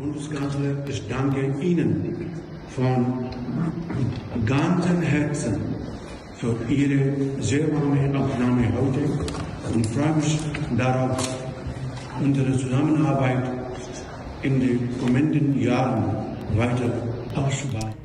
Bundeskanzler, ich danke Ihnen von ganzem Herzen für Ihre sehr warme Aufnahme heute und freue mich darauf, unsere Zusammenarbeit in den kommenden Jahren weiter auszubauen.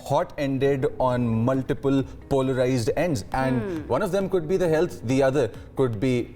hot-ended on multiple polarized ends, and one of them could be the health, the other could be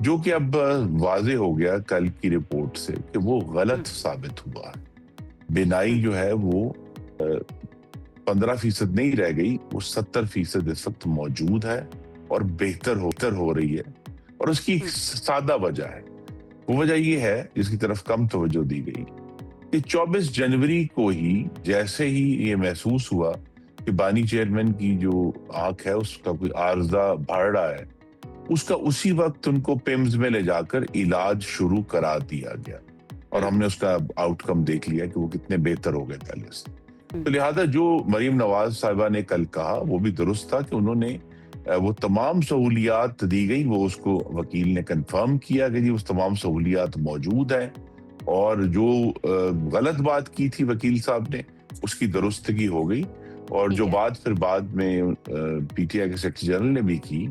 جو کہ اب واضح ہو گیا کل کی report سے کہ وہ غلط ثابت ہوا ہے. بینائی جو ہے وہ 15% نہیں رہ گئی, وہ 70% اس وقت موجود ہے اور بہتر ہو رہی ہے. اور اس کی ایک سادہ وجہ ہے. وہ وجہ یہ ہے جس کی طرف کم توجہ دی گئی کہ 24 جنوری کو ہی جیسے ہی یہ محسوس ہوا کہ بانی چیئرمین کی جو آنکھ ہے اس کا کوئی عارضہ بڑھ رہا ہے, اس کا اسی وقت ان کو پیمز میں لے جا کر علاج شروع کرا دیا گیا. اور ہم نے اس کا آؤٹ کم دیکھ لیا کہ وہ کتنے بہتر ہو گئے پہلے سے. تو لہٰذا جو مریم نواز صاحبہ نے کل کہا وہ بھی درست تھا کہ انہوں نے وہ تمام سہولیات دی گئی, وہ اس کو وکیل نے کنفرم کیا کہ جی وہ تمام سہولیات موجود ہیں, اور جو غلط بات کی تھی وکیل صاحب نے اس کی درستگی ہو گئی. اور جو بات پھر بعد میں پی ٹی آئی کے سیکرٹری جنرل نے بھی کی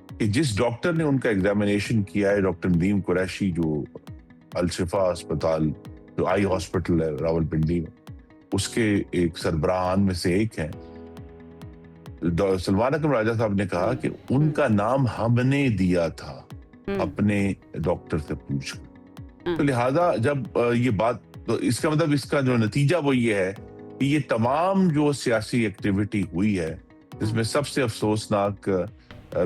کہ جس ڈاکٹر نے ان کا ایگزامینیشن کیا ہے, ڈاکٹر ندیم قریشی, جو الشفا اسپتال جو آئی ہاسپٹل ہے راولپنڈی میں, اس کے ایک سربراہان میں سے ایک ہیں, سلمان اکرم راجہ صاحب نے کہا کہ ان کا نام ہم نے دیا تھا اپنے ڈاکٹر سے پوچھ کر. تو لہٰذا جب یہ بات, تو اس کا مطلب اس کا جو نتیجہ وہ یہ ہے کہ یہ تمام جو سیاسی ایکٹیویٹی ہوئی ہے, جس میں سب سے افسوسناک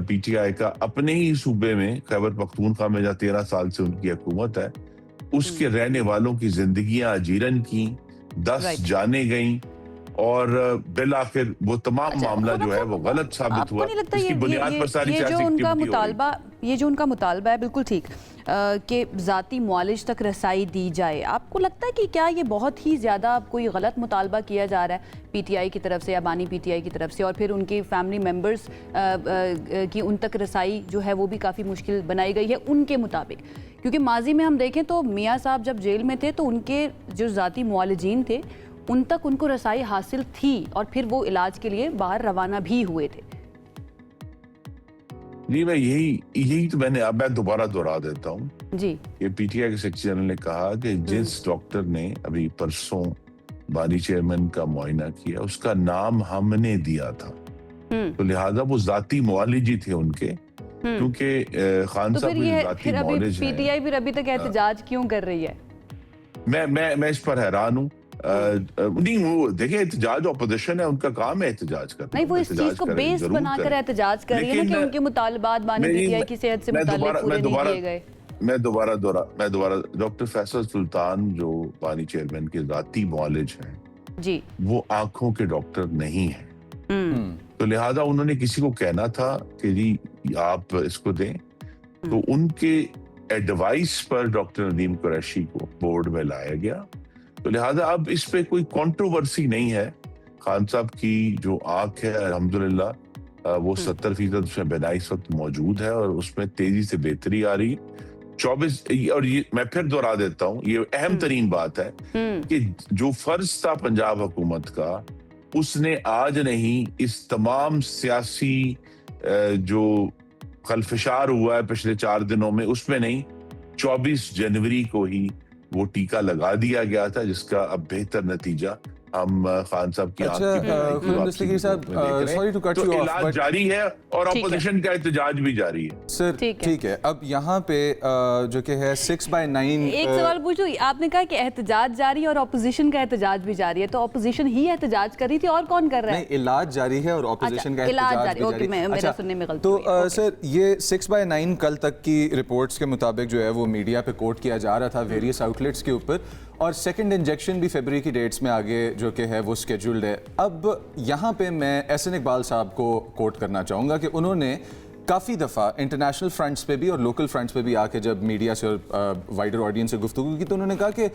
پی ٹی آئی کا اپنے ہی صوبے میں خیبر پختونخوا میں جہاں 13 سال سے ان کی حکومت ہے, اس کے رہنے والوں کی زندگیاں اجیرن کی, 10 جانیں گئیں, اور بالآخر وہ تمام معاملہ جو ہے وہ غلط ثابت ہوا. اس کی بنیاد پر ساری سیاسی ایکٹیویٹی یہ جو ان کا مطالبہ ہے بالکل ٹھیک کہ ذاتی معالج تک رسائی دی جائے, آپ کو لگتا ہے کہ کیا یہ بہت ہی زیادہ کوئی غلط مطالبہ کیا جا رہا ہے پی ٹی آئی کی طرف سے یا بانی پی ٹی آئی کی طرف سے, اور پھر ان کے فیملی ممبرز کی ان تک رسائی جو ہے وہ بھی کافی مشکل بنائی گئی ہے ان کے مطابق؟ کیونکہ ماضی میں ہم دیکھیں تو میاں صاحب جب جیل میں تھے تو ان کے جو ذاتی معالجین تھے ان تک ان کو رسائی حاصل تھی, اور پھر وہ علاج کے لیے باہر روانہ بھی ہوئے تھے. جی میں یہی تو میں دوبارہ دہرا دیتا ہوں جی, یہ پی ٹی آئی کے سیکرٹری جنرل نے کہا کہ جس ڈاکٹر نے ابھی پرسوں بانی چیئرمین کا معائنہ کیا اس کا نام ہم نے دیا تھا, تو لہٰذا وہ ذاتی معالج ہی تھے ان کے, کیونکہ خان صاحب ذاتی معالج ہیں. پی ٹی آئی پھر ابھی تک احتجاج کیوں کر رہی ہے؟ میں اس پر حیران ہوں. نہیں وہ دیکھیں احتجاج اپوزیشن ہے, ان کا کام ہے احتجاج کرنا. نہیں وہ اس چیز کو بیس بنا کر احتجاج کر رہی ہے نا کہ ان کے مطالبات بانی پی ٹی آئی کی صحت سے متعلق پورے نہیں کیے گئے. میں دوبارہ ڈاکٹر فیصل سلطان جو بانی چیئرمین کے ذاتی معالج ہیں جی, وہ آنکھوں کے ڈاکٹر نہیں ہیں, تو لہٰذا انہوں نے کسی کو کہنا تھا کہ جی آپ اس کو دیں, تو ان کے ایڈوائس پر ڈاکٹر ندیم قریشی کو بورڈ میں لایا گیا. تو لہٰذا اب اس پہ کوئی کنٹروورسی نہیں ہے. خان صاحب کی جو آنکھ ہے الحمدللہ وہ 70% اس میں بینائی اس وقت موجود ہے, اور اس میں تیزی سے بہتری آ رہی. 24 اور یہ میں پھر دہرا دیتا ہوں, یہ اہم ترین بات ہے کہ جو فرض تھا پنجاب حکومت کا اس نے آج نہیں, اس تمام سیاسی جو خلفشار ہوا ہے پچھلے 4 دنوں میں اس میں نہیں, 24 جنوری کو ہی وہ ٹیکہ لگا دیا گیا تھا, جس کا اب بہتر نتیجہ ہم خان صاحب کی علاج جاری ہے اور اپوزیشن کا احتجاج بھی جاری ہے. سر ٹھیک ہے, اب یہاں پہ جو کہ ہے 6/9 ایک سوال پوچھو, آپ نے کہا کہ احتجاج جاری ہے اور اپوزیشن کا احتجاج بھی جاری ہے, تو اپوزیشن ہی احتجاج کر رہی تھی اور کون کر رہا ہے؟ نہیں, علاج جاری ہے اور اپوزیشن کا احتجاج بھی جاری ہے. میرا سننے میں غلطی تو سر یہ 6/9 کل تک کی رپورٹس کے مطابق جو ہے وہ میڈیا پہ کوٹ کیا جا رہا تھا ویریس آؤٹلیٹس کے اوپر, اور سیکنڈ انجیکشن بھی فیبری کی ڈیٹس میں آگے جو کہ ہے وہ اسکیجولڈ ہے. اب یہاں پہ میں احسن اقبال صاحب کو کوٹ کرنا چاہوں گا کہ انہوں نے کافی دفعہ انٹرنیشنل فرنٹس پہ بھی اور لوکل فرنٹس پہ بھی آ کے جب میڈیا سے اور وائڈر آڈینس سے گفتگو کی تو انہوں نے کہا کہ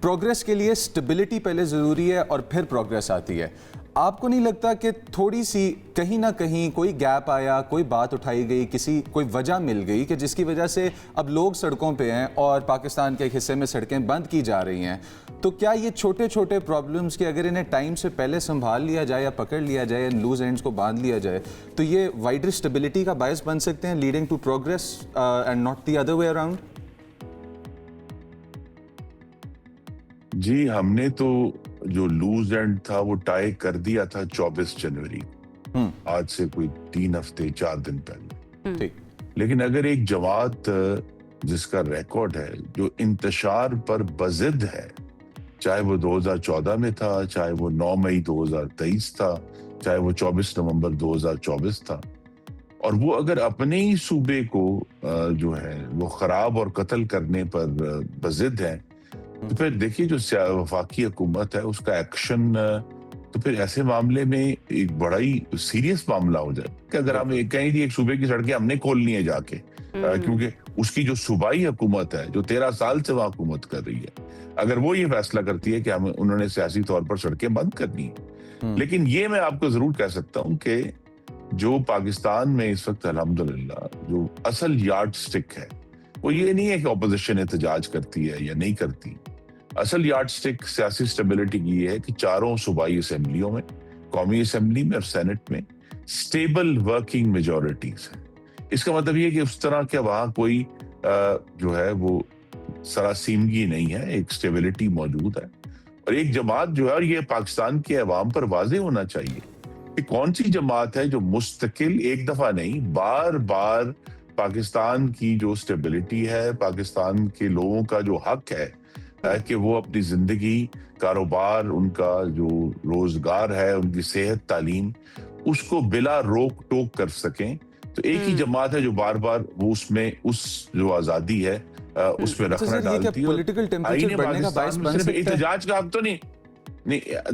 پروگریس کے لیے اسٹیبلٹی پہلے ضروری ہے اور پھر پروگریس آتی ہے. آپ کو نہیں لگتا کہ تھوڑی سی کہیں نہ کہیں کوئی گیپ آیا, کوئی بات اٹھائی گئی, کوئی وجہ مل گئی کہ جس کی وجہ سے اب لوگ سڑکوں پہ ہیں اور پاکستان کے ایک حصے میں سڑکیں بند کی جا رہی ہیں؟ تو کیا یہ چھوٹے چھوٹے پرابلمز کے اگر انہیں ٹائم سے پہلے سنبھال لیا جائے یا پکڑ لیا جائے, لوز اینڈز کو باندھ لیا جائے, تو یہ وائڈر اسٹیبلٹی کا باعث بن سکتے ہیں, leading to progress and not the other way around? جی ہم نے تو جو لوز اینڈ تھا وہ ٹائی کر دیا تھا 24 جنوری, آج سے کوئی 3 ہفتے 4 دن پہلے. لیکن اگر ایک جماعت جس کا ریکارڈ ہے، جو انتشار پر بضد ہے، چاہے وہ 2014 میں تھا، چاہے وہ 9 مئی 2023 تھا، چاہے وہ 24 نومبر 2024 تھا، اور وہ اگر اپنے ہی صوبے کو جو ہے وہ خراب اور قتل کرنے پر بضد ہے، تو پھر دیکھیے جو وفاقی حکومت ہے اس کا ایکشن تو پھر ایسے معاملے میں ایک بڑا ہی سیریس معاملہ ہو جائے کہ اگر ہم کہیں ایک صوبے کی سڑکیں ہم نے کھولنی ہے جا کے، کیونکہ اس کی جو صوبائی حکومت ہے جو 13 سال سے وہاں حکومت کر رہی ہے، اگر وہ یہ فیصلہ کرتی ہے کہ انہوں نے سیاسی طور پر سڑکیں بند کرنی ہیں. لیکن یہ میں آپ کو ضرور کہہ سکتا ہوں کہ جو پاکستان میں اس وقت الحمدللہ جو اصل یارڈ سٹک ہے وہ یہ نہیں ہے کہ اپوزیشن احتجاج کرتی ہے یا نہیں کرتی. اصل یارڈ سٹک سیاسی سٹیبلٹی کی یہ ہے کہ چاروں صوبائی اسمبلیوں میں، قومی اسمبلی میں اور سینٹ میں سٹیبل ورکنگ میجورٹیز ہیں. اس کا مطلب یہ کہ اس طرح کہ وہاں کوئی جو ہے وہ سراسیمگی نہیں ہے، ایک سٹیبلٹی موجود ہے. اور ایک جماعت جو ہے، اور یہ پاکستان کے عوام پر واضح ہونا چاہیے کہ کون سی جماعت ہے جو مستقل ایک دفعہ نہیں بار بار پاکستان کی جو سٹیبلٹی ہے، پاکستان کے لوگوں کا جو حق ہے کہ وہ اپنی زندگی، کاروبار، ان کا جو روزگار ہے، ان کی صحت، تعلیم، اس کو بلا روک ٹوک کر سکیں. تو ایک ہی جماعت ہے جو بار بار وہ اس میں اس جو آزادی ہے اس میں رکھنا ڈالتی ہے. صرف احتجاج کا حق تو نہیں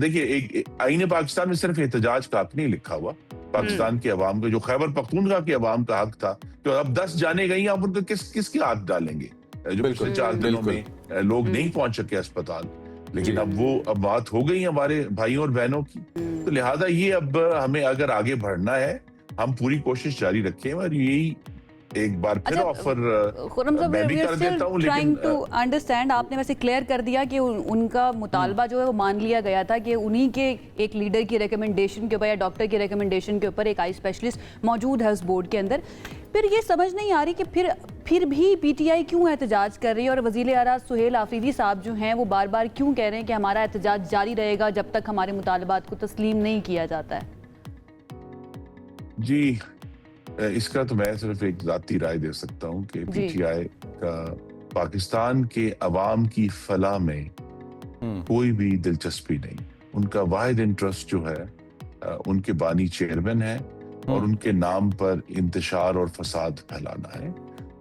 دیکھیے آئین پاکستان میں صرف احتجاج کا حق نہیں لکھا ہوا. پاکستان کے عوام کا جو خیبر پختونخوا کے عوام کا حق تھا کہ اب 10 جانے گئی آپ ان کو کس کے ہاتھ ڈالیں گے جو پچھلے 4 دنوں میں لوگ نہیں پہنچ سکے اسپتال. لیکن اب بات ہو گئی ہمارے بھائیوں اور بہنوں کی. تو لہٰذا یہ اب ہمیں اگر آگے بڑھنا ہے ہم پوری کوشش جاری رکھیں. اور یہی ایک بار پھر آفر میں بھی کر دیتا ہوں. لیکن انڈرسٹینڈ آپ نے ویسے کلیئر کر دیا کہ ان کا مطالبہ جو ہے وہ مان لیا گیا تھا کہ انہی کے ایک لیڈر کی ریکمنڈیشن کے اوپر یا ڈاکٹر کی ریکمنڈیشن کے اوپر ایک آئی اسپیشلسٹ موجود ہے اس بورڈ کے اندر. پھر یہ سمجھ نہیں آ رہی کہ پھر بھی پی ٹی آئی کیوں احتجاج کر رہی ہے، اور وزیر اعلیٰ سہیل آفریدی صاحب جو ہیں وہ بار بار کیوں کہہ رہے ہیں کہ ہمارا احتجاج جاری رہے گا جب تک ہمارے مطالبات کو تسلیم نہیں کیا جاتا ہے. جی اس کا تو میں صرف ایک ذاتی رائے دے سکتا ہوں کہ پی ٹی آئی کا پاکستان کے عوام کی فلاح میں کوئی بھی دلچسپی نہیں. ان کا واحد انٹرسٹ جو ہے ان کے بانی چیئرمین ہے اور ان کے نام پر انتشار اور فساد پھیلانا ہے.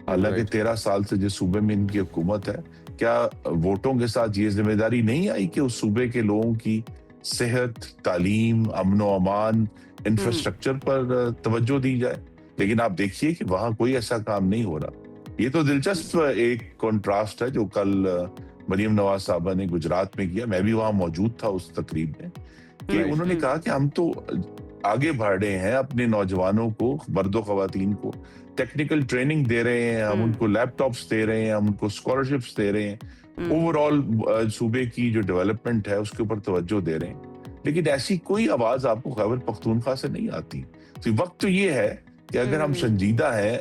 حالانکہ 13 سال سے جس صوبے میں ان کی حکومت ہے، کیا ووٹوں کے ساتھ یہ ذمہ داری نہیں آئی کہ اس صوبے کے لوگوں کی صحت، تعلیم، امن و امان، انفراسٹرکچر پر توجہ دی جائے؟ لیکن آپ دیکھیے کہ وہاں کوئی ایسا کام نہیں ہو رہا. یہ تو دلچسپ ایک کنٹراسٹ ہے جو کل مریم نواز صاحبہ نے گجرات میں کیا. میں بھی وہاں موجود تھا اس تقریب میں، کہ انہوں نے کہا کہ ہم تو آگے بڑھ رہے ہیں، اپنے نوجوانوں کو، مرد و خواتین کو ٹیکنیکل ٹریننگ دے رہے ہیں، ہم ان کو لیپ ٹاپس دے رہے ہیں، ہم ان کو اسکالرشپس دے رہے ہیں، اوور آل صوبے کی جو ڈیولپمنٹ ہے اس کے اوپر توجہ دے رہے ہیں. لیکن ایسی کوئی آواز آپ کو خیبر پختونخوا سے نہیں آتی. تو وقت تو یہ ہے کہ اگر ہم سنجیدہ ہیں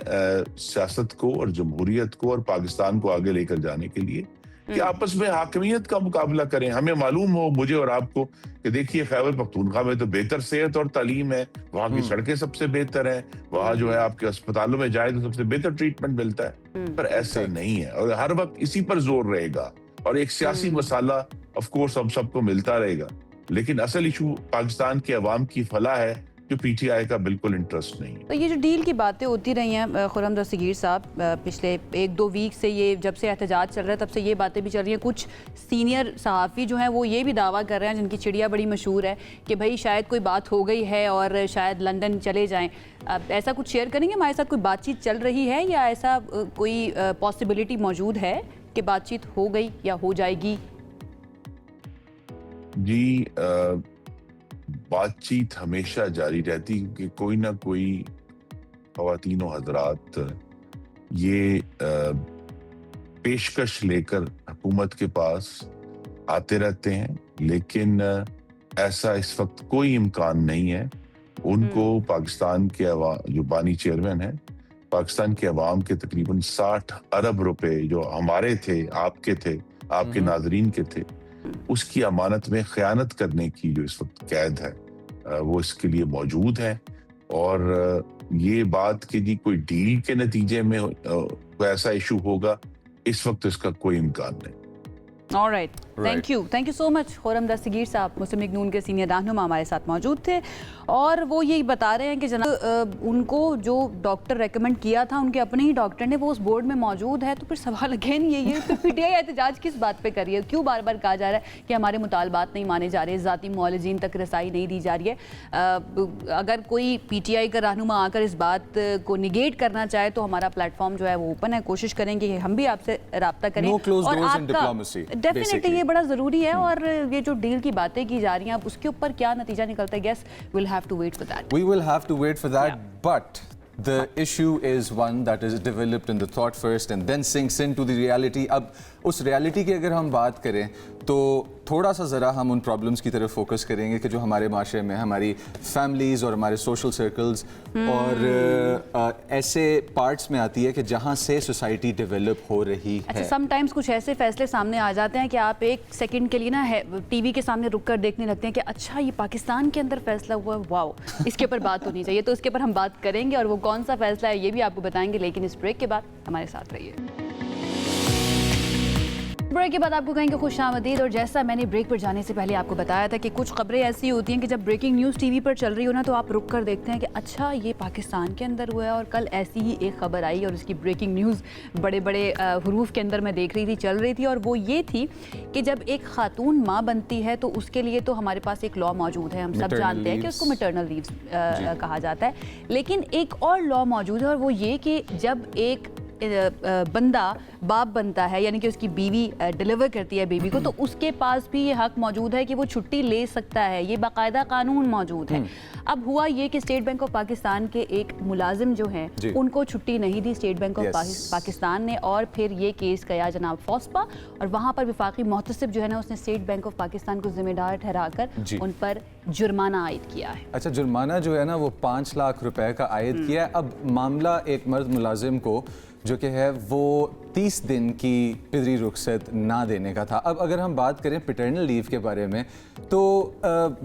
سیاست کو اور جمہوریت کو اور پاکستان کو آگے لے کر جانے کے لیے، کہ آپس میں حاکمیت کا مقابلہ کریں. ہمیں معلوم ہو، مجھے اور آپ کو، کہ دیکھیے خیبر پختونخوا میں تو بہتر صحت اور تعلیم ہے، وہاں کی سڑکیں سب سے بہتر ہیں، وہاں جو ہے آپ کے اسپتالوں میں جائیں تو سب سے بہتر ٹریٹمنٹ ملتا ہے. پر ایسا نہیں ہے، اور ہر وقت اسی پر زور رہے گا، اور ایک سیاسی مسئلہ آف کورس ہم سب کو ملتا رہے گا. لیکن اصل ایشو پاکستان کے عوام کی فلاح ہے، جو پی ٹی آئی کا بالکل انٹرسٹ نہیں ہے. تو یہ جو ڈیل کی باتیں ہوتی رہی ہیں خرم دستگیر صاحب، پچھلے 1-2 ویک سے، یہ جب سے احتجاج چل رہا ہے تب سے یہ باتیں بھی چل رہی ہیں. کچھ سینئر صحافی جو ہیں وہ یہ بھی دعویٰ کر رہے ہیں، جن کی چڑیا بڑی مشہور ہے، کہ بھائی شاید کوئی بات ہو گئی ہے اور شاید لندن چلے جائیں. ایسا کچھ شیئر کریں گے ہمارے ساتھ؟ کوئی بات چیت چل رہی ہے یا ایسا کوئی پاسبلٹی موجود ہے کہ بات چیت ہو گئی یا ہو جائے گی؟ جی بات چیت ہمیشہ جاری رہتی، کیونکہ کوئی نہ کوئی خواتین و حضرات یہ پیشکش لے کر حکومت کے پاس آتے رہتے ہیں. لیکن ایسا اس وقت کوئی امکان نہیں ہے. ان کو پاکستان کے جو بانی چیئرمین ہیں، پاکستان کے عوام کے تقریباً 60 ارب روپے جو ہمارے تھے، آپ کے تھے، آپ کے ناظرین کے تھے، اس کی امانت میں خیانت کرنے کی جو اس وقت قید ہے وہ اس کے لیے موجود ہے. اور یہ بات کہ جی کوئی ڈیل کے نتیجے میں ایسا ایشو ہوگا، اس وقت اس کا کوئی امکان نہیں. Alright. تھینک یو سو مچ. خورم دستگیر صاحب مسلم لیگ نون کے سینئر رہنما ہمارے ساتھ موجود تھے اور وہ یہی بتا رہے ہیں کہ جناب ان کو جو ڈاکٹر ریکمنڈ کیا تھا ان کے اپنے ہی ڈاکٹر نے، وہ اس بورڈ میں موجود ہے. تو پھر سوال اگین یہ پھر پی ٹی آئی احتجاج کس بات پہ کر رہی ہے؟ کیوں بار بار کہا جا رہا ہے کہ ہمارے مطالبات نہیں مانے جا رہے، ذاتی معالجین تک رسائی نہیں دی جا رہی ہے؟ اگر کوئی پی ٹی آئی کا رہنما آ کر اس بات کو نگیٹ کرنا چاہے تو ہمارا پلیٹ فارم جو ہے وہ اوپن ہے. کوشش کریں گے کہ ہم بھی آپ سے رابطہ کریں اور آپ کا ڈیفینیٹلی یہ بڑا ضروری ہے. اور یہ جو ڈیل کی باتیں کی جا رہی ہیں اب اس کے اوپر کیا نتیجہ نکلتا ہے، gas we'll have to wait for that. We will have to wait for that, but the issue is one that is developed in the thought first and then sinks into the reality. اب اس reality کی اگر ہم بات کریں تو تھوڑا سا ذرا ہم ان پرابلمس کی طرف فوکس کریں گے کہ جو ہمارے معاشرے میں ہماری فیملیز اور ہمارے سوشل سرکلز اور ایسے پارٹس میں آتی ہے کہ جہاں سے سوسائٹی ڈیولپ ہو رہی ہے. اچھا، سم ٹائمز کچھ ایسے فیصلے سامنے آ جاتے ہیں کہ آپ ایک سیکنڈ کے لیے نا ٹی وی کے سامنے رک کر دیکھنے لگتے ہیں کہ اچھا یہ پاکستان کے اندر فیصلہ ہوا، واو اس کے اوپر بات ہونی چاہیے. تو اس کے اوپر ہم بات کریں گے اور وہ کون سا فیصلہ ہے یہ بھی آپ کو بتائیں گے، لیکن اس بریک کے بعد ہمارے ساتھ رہیے. بریک کے بعد آپ کو کہیں گے خوش آمدید. اور جیسا میں نے بریک پر جانے سے پہلے آپ کو بتایا تھا کہ کچھ خبریں ایسی ہوتی ہیں کہ جب بریکنگ نیوز ٹی وی پر چل رہی ہو نا تو آپ رک کر دیکھتے ہیں کہ اچھا یہ پاکستان کے اندر ہوا ہے. اور کل ایسی ہی ایک خبر آئی اور اس کی بریکنگ نیوز بڑے بڑے حروف کے اندر میں دیکھ رہی تھی، چل رہی تھی، اور وہ یہ تھی کہ جب ایک خاتون ماں بنتی ہے تو اس کے لیے تو ہمارے پاس ایک لا موجود ہے، ہم سب جانتے ہیں کہ اس کو میٹرنل لیوز کہا جاتا ہے. لیکن ایک اور لا موجود ہے اور وہ یہ کہ جب ایک بندہ باپ بنتا ہے، یعنی کہ اس کی بیوی ڈیلیور کرتی ہے بیبی کو، تو اس کے پاس بھی یہ حق موجود ہے کہ وہ چھٹی لے سکتا ہے. یہ باقاعدہ قانون موجود ہے. اب ہوا یہ کہ اسٹیٹ بینک آف پاکستان کے ایک ملازم جو ہیں ان کو چھٹی نہیں the state bank of Pakistan نے، اور پھر یہ کیس گیا جناب فوسپا اور وہاں پر وفاقی محتسب جو ہے نا اس نے اسٹیٹ بینک آف پاکستان کو ذمہ دار ٹھہرا کر ان پر جرمانہ عائد کیا ہے. اچھا، جرمانہ جو ہے نا وہ 5 لاکھ روپے کا عائد کیا ہے. اب معاملہ ایک مرد ملازم کو جو کہ ہے وہ 30 دن کی پدری رخصت نہ دینے کا تھا. اب اگر ہم بات کریں پیٹرنل لیو کے بارے میں تو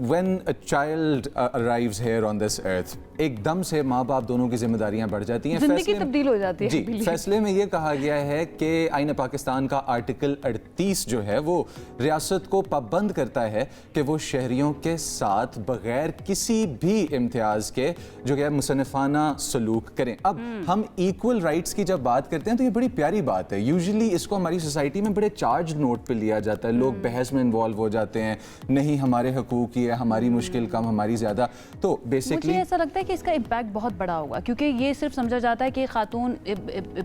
when a child arrives here on this earth ایک دم سے ماں باپ دونوں کی ذمہ داریاں بڑھ جاتی ہیں، زندگی تبدیل ہو جاتی ہے. جی، فیصلے میں یہ کہا گیا ہے کہ آئین پاکستان کا آرٹیکل 38 جو ہے وہ ریاست کو پابند کرتا ہے کہ وہ شہریوں کے ساتھ بغیر کسی بھی امتیاز کے جو کہ مصنفانہ سلوک کریں. اب ہم ایکول رائٹس کی جب بات کرتے ہیں تو یہ بڑی پیاری بات ہے. یوزلی اس کو ہماری سوسائٹی میں بڑے چارج نوٹ پہ لیا جاتا ہے، لوگ بحث میں انوالو ہو جاتے ہیں، نہیں ہمارے حقوق ہی ہے، ہماری مشکل کم، ہماری زیادہ. تو بیسکلی مجھے ایسا لگتا ہے کہ اس کا امپیکٹ بہت بڑا ہوگا، کیونکہ یہ صرف سمجھا جاتا ہے کہ خاتون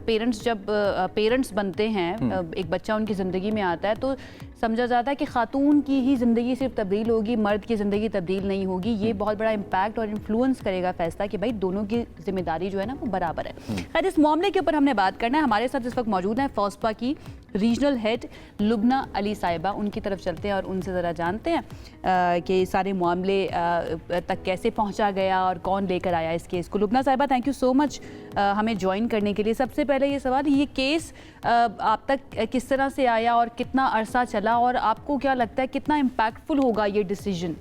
پیرنٹس جب پیرنٹس بنتے ہیں، ایک بچہ ان کی زندگی میں آتا ہے تو سمجھا جاتا ہے کہ خاتون کی ہی زندگی صرف تبدیل ہوگی، مرد کی زندگی تبدیل نہیں ہوگی. یہ بہت بڑا امپیکٹ اور انفلوئنس کرے گا فیصلہ کہ بھائی دونوں کی ذمہ داری جو ہے نا وہ برابر ہے. خیر، اس معاملے کے اوپر ہم نے بات کرنا ہے. ہمارے ساتھ اس وقت موجود ہیں فوسپا کی ریجنل ہیڈ لبنہ علی صاحبہ. ان کی طرف چلتے ہیں اور ان سے ذرا جانتے ہیں کہ سارے معاملے تک کیسے پہنچا گیا اور کون لے کر آیا اس کیس کو. لبنہ صاحبہ، تھینک یو سو مچ ہمیں جوائن کرنے کے لیے. سب سے پہلے یہ سوال، یہ کیس آپ تک کس طرح سے آیا اور کتنا عرصہ چلا، اور آپ کو کیا لگتا ہے کتنا امپیکٹفل ہوگا یہ ڈیسیجن؟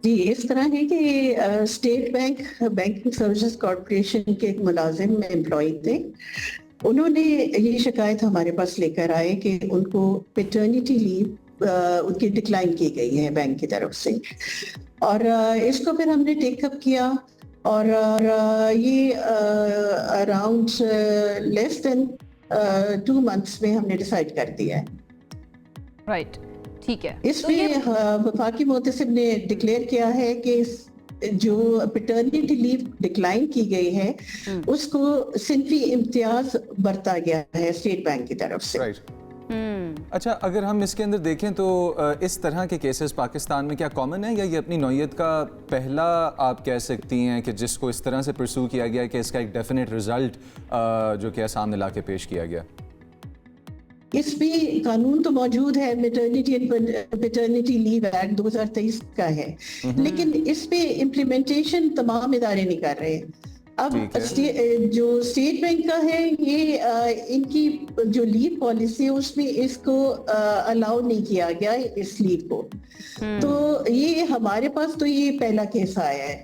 جی، اس طرح ہے کہ state bank banking services corporation کے ایک ملازم میں امپلائی تھے. انہوں نے یہ شکایت ہمارے پاس لے کر آئے کہ ان کو پیٹرنیٹی لیو ان کی ڈکلائن کی گئی ہے بینک کی طرف سے، اور اس کو پھر ہم نے ٹیک اپ کیا اور یہ اراؤنڈ لیس دین 2 months میں ہم نے ڈیسائیڈ کر دیا ہے. رائٹ، ٹھیک ہے. اس میں وفاقی محتسب نے ڈکلیئر کیا ہے کہ جو پیٹرنیٹی لیو ڈکلائن کی گئی ہے اس کو صنفی امتیاز برتا گیا ہے اسٹیٹ بینک کی طرف سے. اچھا، اگر ہم اس کے اندر دیکھیں تو اس طرح کے کیسز پاکستان میں کیا کامن ہے، یا یہ اپنی نوعیت کا پہلا آپ کہہ سکتی ہیں کہ جس کو اس طرح سے پرسو کیا گیا کہ اس کا ایک ڈیفینیٹ رزلٹ جو کہ سامنے لا کے پیش کیا گیا؟ اس میں قانون تو موجود ہے، میٹرنیٹی اینڈ پیٹرنیٹی لیو ایکٹ 2023 کا ہے، لیکن اس پہ امپلیمنٹیشن تمام ادارے نہیں کر رہے. اب جو اسٹیٹ بینک کا ہے یہ ان کی جو لیو پالیسی ہے اس میں اس کو الاؤ نہیں کیا گیا اس لیو کو. تو یہ ہمارے پاس تو یہ پہلا کیس آیا ہے.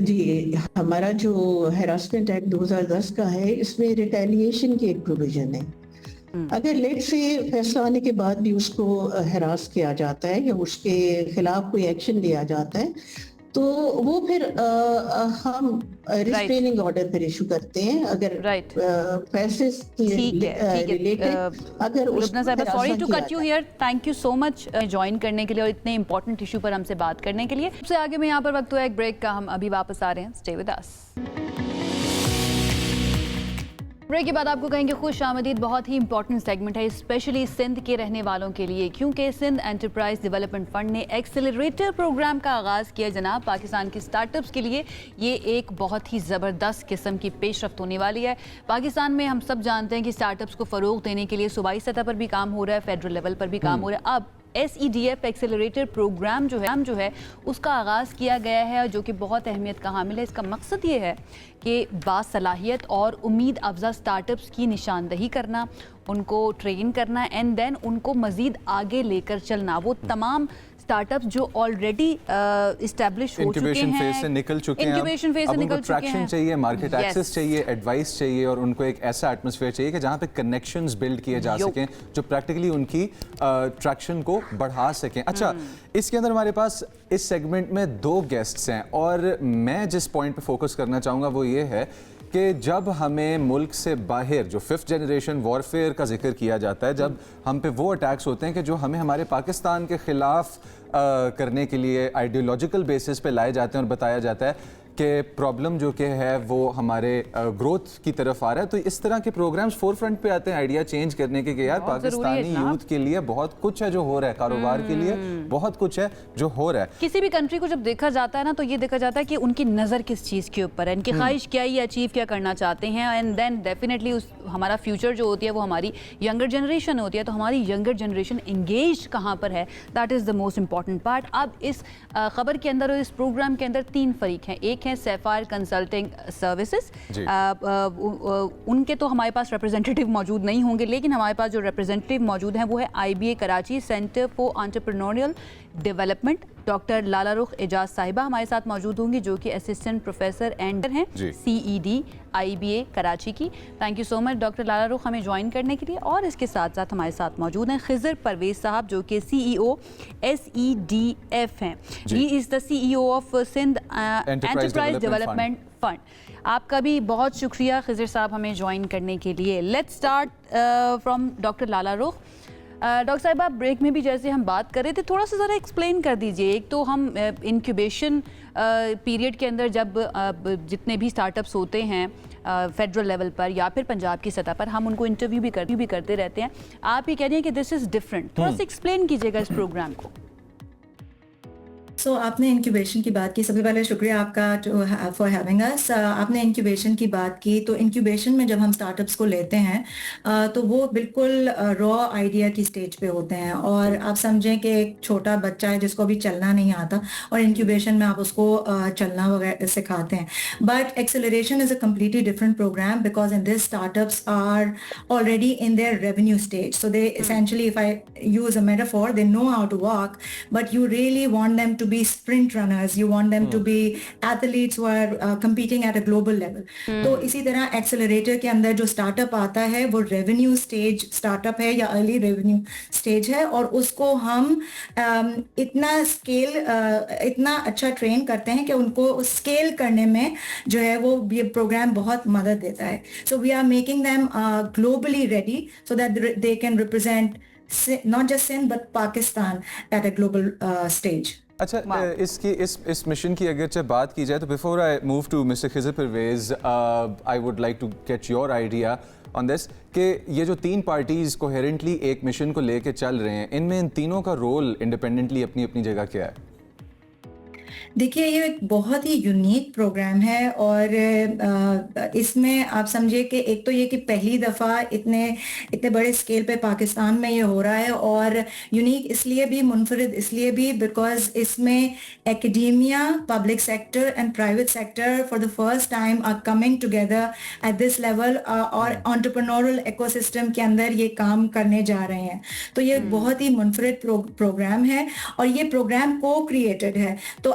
جی ہمارا جو ہراسمنٹ ایکٹ 2010 کا ہے اس میں ریٹیلیشن کی ایک پروویژن ہے. اگر لیٹ سے فیصلہ آنے کے بعد بھی اس کو ہراس کیا جاتا ہے یا اس کے خلاف کوئی ایکشن لیا جاتا ہے تو وہ پھر ہم ریسٹریننگ آرڈر پھر ایشو کرتے ہیں. اگر پیسے ریلیٹڈ اگر لبنہ صاحبہ sorry to cut you here, thank you so much join کرنے کے لیے اور اتنے امپورٹنٹ ایشو پر ہم سے بات کرنے کے لیے. سب سے آگے میں یہاں پر وقت ہوا ایک بریک کا, ہم ابھی واپس آ رہے ہیں, اسٹے ود اس. بریک کے بعد آپ کو کہیں گے خوش آمدید. بہت ہی امپورٹنٹ سیگمنٹ ہے اسپیشلی سندھ کے رہنے والوں کے لیے, کیونکہ سندھ انٹرپرائز ڈیولپمنٹ فنڈ نے ایکسیلریٹر پروگرام کا آغاز کیا. جناب پاکستان کے سٹارٹ اپس کے لیے یہ ایک بہت ہی زبردست قسم کی پیش رفت ہونے والی ہے. پاکستان میں ہم سب جانتے ہیں کہ سٹارٹ اپس کو فروغ دینے کے لیے صوبائی سطح پر بھی کام ہو رہا ہے, فیڈرل لیول پر بھی کام ہو رہا ہے. اب SEDF ایکسیلریٹر پروگرام جو ہے اس کا آغاز کیا گیا ہے, جو کہ بہت اہمیت کا حامل ہے. اس کا مقصد یہ ہے کہ باصلاحیت اور امید افزا سٹارٹ اپس کی نشاندہی کرنا, ان کو ٹرین کرنا, اینڈ دین ان کو مزید آگے لے کر چلنا. وہ تمام سٹارٹ اپس جو آلریڈی اسٹیبلش ہو چکے ہیں, انکیوبیشن فیز سے نکل چکے ہیں, اب ان کو ٹریکشن چاہیے, مارکیٹ ایکسس چاہیے, ایڈوائس چاہیے, اور ان کو ایک ایسا ایٹماسفیئر چاہیے کہ جہاں پہ کنیکشنز بلڈ کیے جا سکیں جو پریکٹیکلی ان کی ٹریکشن کو بڑھا سکیں. اچھا, اس کے اندر ہمارے پاس اس سیگمنٹ میں 2 گیسٹس ہیں, اور میں جس پوائنٹ پہ فوکس کرنا چاہوں گا وہ یہ ہے کہ جب ہمیں ملک سے باہر جو 5th جنریشن وارفیئر کا ذکر کیا جاتا ہے, جب ہم پہ وہ اٹیکس ہوتے ہیں کہ جو ہمیں ہمارے پاکستان کے خلاف کرنے کے لیے آئیڈیولوجیکل بیسس پہ لائے جاتے ہیں اور بتایا جاتا ہے کہ پرابلم جو کہ ہے وہ ہمارے گروتھ کی طرف آ رہا ہے, تو اس طرح کے پروگرامز فور فرنٹ پہ آتے ہیں آئیڈیا چینج کرنے کے کہ یار پاکستانی یوتھ کے لیے بہت کچھ ہے جو ہو رہا ہے, کاروبار کے لیے بہت کچھ ہے جو ہو رہا ہے. کسی بھی کنٹری کو جب دیکھا جاتا ہے نا تو یہ دیکھا جاتا ہے کہ ان کی نظر کس چیز کے اوپر ہے, ان کی خواہش کیا, یہ اچیو کیا کرنا چاہتے ہیں, اینڈ دین ڈیفینیٹلی ہمارا فیوچر جو ہوتی ہے وہ ہماری ینگر جنریشن ہوتی ہے. تو ہماری ینگر جنریشن انگیج کہاں پر ہے, that is the most important part. اب اس خبر کے اندر اور اس پروگرام کے اندر 3 فریق ہیں. ایک ہے سیفائر کنسلٹنگ سروسز, ان کے تو ہمارے پاس ریپرزینٹیٹیو موجود نہیں ہوں گے, لیکن ہمارے پاس جو ریپرزینٹیٹیو موجود ہیں وہ ہے IBA Karachi centre for entrepreneurial development. Doctor Lalarukh Ijaz صاحبہ ہمارے ساتھ موجود ہوں گی جو کہ اسسٹنٹ پروفیسر اینڈ ہیں CED IBA کراچی کی. Thank you so much doctor Lalarukh ہمیں جوائن کرنے کے لیے. اور اس کے ساتھ ساتھ ہمارے ساتھ موجود ہیں خضر پرویز صاحب جو کہ CEO SEDF ہیں. ہی از دا CEO of Sindh enterprise development fund. آپ کا بھی بہت شکریہ خضر صاحب ہمیں جوائن کرنے کے لیے. Let's start from doctor Lala Rukh. Doctor صاحب آپ بریک میں بھی جیسے ہم بات کر رہے تھے تھوڑا سا ذرا ایکسپلین کر دیجئے. ایک تو ہم انکیوبیشن پیریڈ کے اندر جب جتنے بھی سٹارٹ اپس ہوتے ہیں فیڈرل لیول پر یا پھر پنجاب کی سطح پر, ہم ان کو انٹرویو بھی کرتے رہتے ہیں. آپ یہ کہہ رہے ہیں کہ دس از ڈفرینٹ, تھوڑا سا ایکسپلین کیجیے گا اس پروگرام کو. سو آپ نے انکیوبیشن کی بات کی, سب سے پہلے شکریہ آپ کا فار ہیونگ اس. آپ نے انکیوبیشن کی بات کی, تو انکیوبیشن میں جب ہم اسٹارٹ اپس کو لیتے ہیں تو وہ بالکل را آئیڈیا کی سٹیج پہ ہوتے ہیں, اور آپ سمجھیں کہ ایک چھوٹا بچہ ہے جس کو ابھی چلنا نہیں آتا اور انکیوبیشن میں آپ اس کو چلنا وغیرہ سکھاتے ہیں. But acceleration is a completely different program because in this startups are already in their revenue stage. So they essentially, if I use a metaphor, they know how to walk, but you really want them to be sprint runners, you want them to be athletes who are competing at a global level. تو اسی طرح accelerator کے اندر جو start up آتا ہے وہ revenue stage start up ہے یا ارلی ریونیو اسٹیج ہے, اور اس کو ہم اتنا اچھا ٹرین کرتے ہیں کہ ان کو اسکیل کرنے میں جو ہے وہ یہ پروگرام بہت مدد دیتا ہے. So we are making them globally ready so that they can represent not just Sindh but Pakistan at a global stage. اچھا, اس کی اس مشن کی اگرچہ بات کی جائے تو before I move to mister Khizar Parvez, I would like to get your idea on this کہ یہ جو 3 پارٹیز کوہیرنٹلی ایک مشن کو لے کے چل رہے ہیں, ان میں ان تینوں کا رول انڈیپینڈنٹلی اپنی اپنی جگہ کیا ہے؟ دیکھیے یہ ایک بہت ہی یونیک پروگرام ہے, اور اس میں آپ سمجھے کہ ایک تو یہ کہ پہلی دفعہ اتنے بڑے اسکیل پہ پاکستان میں یہ ہو رہا ہے, اور یونیک اس لیے بھی, منفرد اس لیے بھی بیکاز اس میں academia, public sector and private sector for the first time are coming together at this level, اور انٹرپرینورل ایکو سسٹم کے اندر یہ کام کرنے جا رہے ہیں. تو یہ بہت ہی منفرد پروگرام ہے, اور یہ پروگرام کو کریٹڈ ہے. تو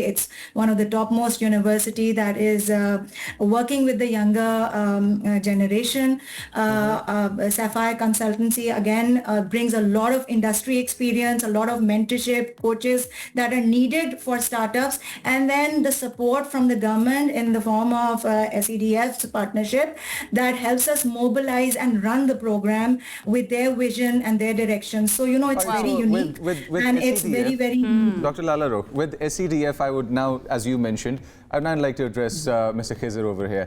It's one of the topmost university that is working with the younger generation. Sapphire Consultancy again brings a lot of industry experience, a lot of mentorship, coaches that are needed for startups, and then the support from the government in the form of SEDF's partnership that helps us mobilize and run the program with their vision and their direction. So it's very unique, and it's very, very unique. Dr. Lala Rukh, with SEDF, I would now, as you mentioned, I'd now like to address Mr. Khizr over here.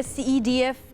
SEDF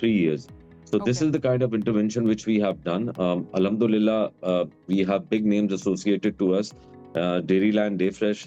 3 years. So this is the kind of intervention which we have done. Alhamdulillah, we have big names associated to us. Dairyland Dayfresh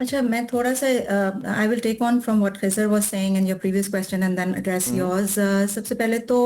اچھا میں تھوڑا سا I will take on from what Khizar was saying in your previous question and then address yours. سب سے پہلے تو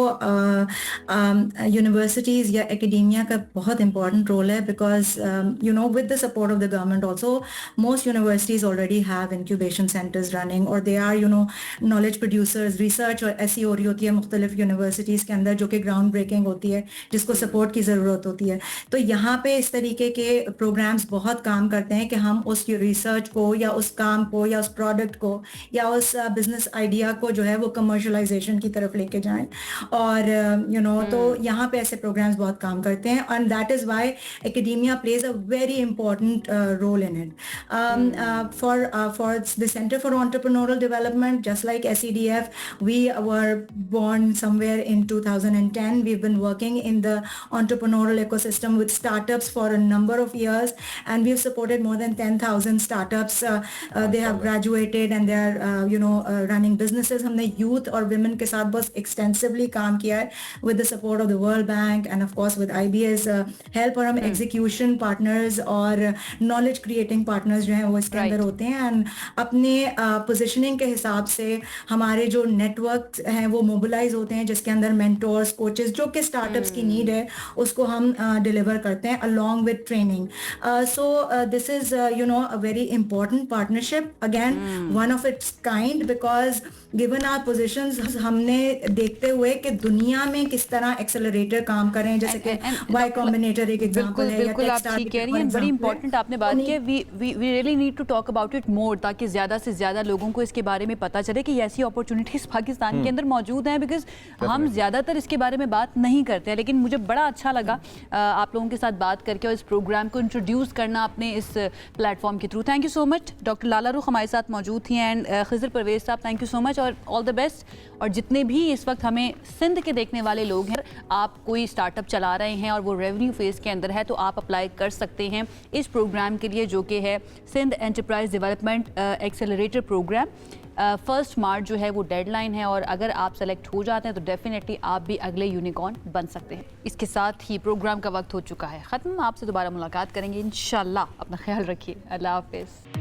universities یا academia کا بہت امپورٹنٹ رول ہے, because you know with the support of the government also most universities already have incubation centres running, اور they are you know knowledge producers. Research اور ایسی ہو رہی ہوتی ہے مختلف یونیورسٹیز کے اندر جو کہ گراؤنڈ بریکنگ ہوتی ہے, جس کو سپورٹ کی ضرورت ہوتی ہے. تو یہاں پہ اس طریقے کے پروگرامز بہت کام کرتے ہیں کہ ہم اس ریسرچ کو یا اس کام کو یا اس پروڈکٹ کو یا اس بزنس آئیڈیا کو جو ہے وہ کمرشلائزیشن کی طرف لے کے جائیں. اور یو نو تو یہاں پہ ایسے پروگرامز بہت کام کرتے ہیں, and that is why academia plays a very important role in it. For the Center for Entrepreneurial Development, just like SEDF, we were born somewhere in 2010. We've been working in the entrepreneurial ecosystem with startups for a number of years, and we've supported more than 10,000 startups. They have graduated and they are running businesses. ہم نے youth اور women کے ساتھ بس extensively کام کیا ہے with the support of the World Bank and of course with IBA's help. اور ہم ایگزیکیوشن پارٹنرز اور نالج کریٹنگ پارٹنرز جو ہیں وہ اس کے اندر ہوتے ہیں, اینڈ اپنے پوزیشننگ کے حساب سے ہمارے جو نیٹ ورک ہیں وہ موبلائز ہوتے ہیں, جس کے اندر مینٹورز, کوچز, جو کہ اسٹارٹ اپس کی نیڈ ہے اس کو ہم ڈلیور کرتے ہیں along with training. So this is a very important partnership, again one of its kind, because given our positions ہم نے دیکھتے ہوئے کہ دنیا میں کس طرح ایکسلریٹر کام کر رہے ہیں, جیسے کہ وائی کمبینیٹر ایک ایگزامپل ہے. بالکل آپ ٹھیک کہہ رہی ہیں, بڑی امپورٹنٹ آپ نے بات کی ہے. We really need to talk about it more, تاکہ زیادہ سے زیادہ لوگوں کو اس کے بارے میں پتہ چلے کہ ایسی اپرچونیٹیز پاکستان کے اندر موجود ہیں, بیکاز ہم زیادہ تر اس کے بارے میں بات نہیں کرتے ہیں. لیکن مجھے بڑا اچھا لگا آپ لوگوں کے ساتھ بات کر کے اور اس پروگرام کو انٹروڈیوس کرنا اپنے اس پلیٹ فارم کے through. Thank you so much. Doctor Lalarukh ہمارے ساتھ موجود تھیں, اینڈ خضر پرویز صاحب تھینک یو سو مچ, اور آل دا بیسٹ. اور جتنے بھی اس وقت ہمیں سندھ کے دیکھنے والے لوگ ہیں, آپ کوئی اسٹارٹ اپ چلا رہے ہیں اور وہ ریونیو فیز کے اندر ہے, تو آپ اپلائی کر سکتے ہیں اس پروگرام کے لیے, جو کہ ہے Sindh enterprise development accelerator program. 1 March جو ہے وہ ڈیڈ لائن ہے, اور اگر آپ سلیکٹ ہو جاتے ہیں تو ڈیفینیٹلی آپ بھی اگلے یونیکارن بن سکتے ہیں. اس کے ساتھ ہی پروگرام کا وقت ہو چکا ہے ختم. آپ سے دوبارہ ملاقات کریں گے انشاءاللہ. اپنا خیال رکھیے. اللہ حافظ.